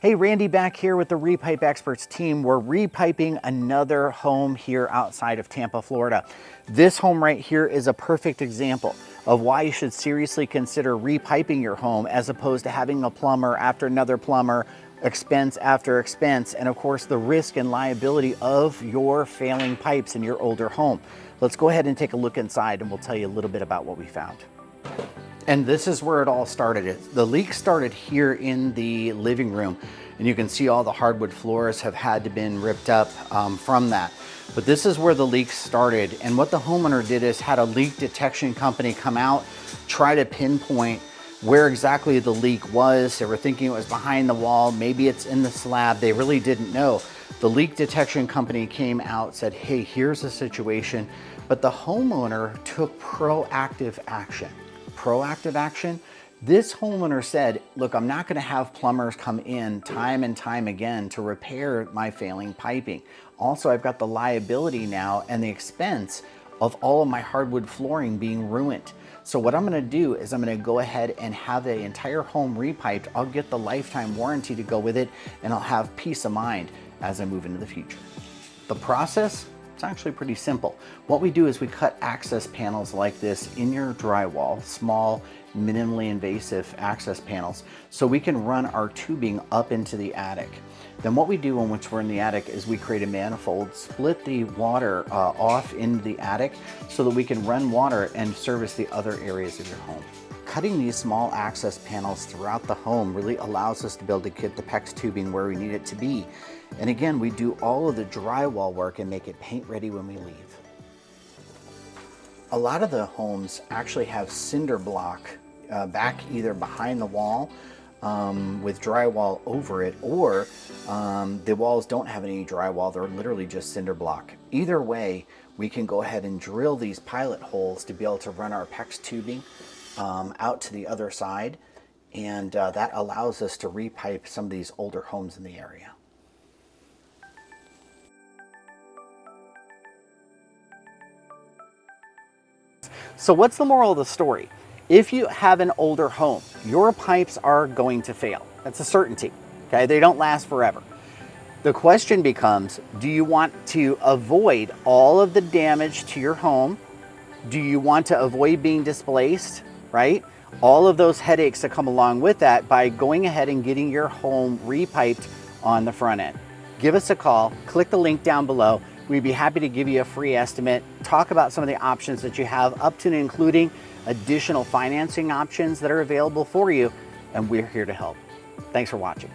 Hey, Randy back here with the Repipe Experts team. We're repiping another home here outside of Tampa, Florida. This home right here is a perfect example of why you should seriously consider repiping your home as opposed to having a plumber after another plumber, expense after expense, and of course the risk and liability of your failing pipes in your older home. Let's go ahead and take a look inside and we'll tell you a little bit about what we found. And this is where it all started. The leak started here in the living room, and you can see all the hardwood floors have had to been ripped up from that. But this is where the leak started, and what the homeowner did is had a leak detection company come out, try to pinpoint where exactly the leak was. They were thinking it was behind the wall, maybe it's in the slab. They really didn't know. The leak detection company came out, said, hey, here's the situation, but the homeowner took proactive action. Proactive action. This homeowner said, look, I'm not going to have plumbers come in time and time again to repair my failing piping. Also, I've got the liability now and the expense of all of my hardwood flooring being ruined. So what I'm going to do is I'm going to go ahead and have the entire home repiped. I'll get the lifetime warranty to go with it, and I'll have peace of mind as I move into the future. The process, it's actually pretty simple. What we do is we cut access panels like this in your drywall, small, minimally invasive access panels, so we can run our tubing up into the attic. Then what we do once we're in the attic is we create a manifold, split the water off into the attic so that we can run water and service the other areas of your home. Cutting these small access panels throughout the home really allows us to be able to get the PEX tubing where we need it to be. And again, we do all of the drywall work and make it paint ready when we leave. A lot of the homes actually have cinder block back either behind the wall with drywall over it, or the walls don't have any drywall, they're literally just cinder block. Either way, we can go ahead and drill these pilot holes to be able to run our PEX tubing out to the other side, and that allows us to repipe some of these older homes in the area. So what's the moral of the story? If you have an older home, your pipes are going to fail. That's a certainty, okay? They don't last forever. The question becomes, do you want to avoid all of the damage to your home? Do you want to avoid being displaced, right? All of those headaches that come along with that by going ahead and getting your home repiped on the front end. Give us a call, click the link down below. We'd be happy to give you a free estimate, talk about some of the options that you have, up to and including additional financing options that are available for you, and we're here to help. Thanks for watching.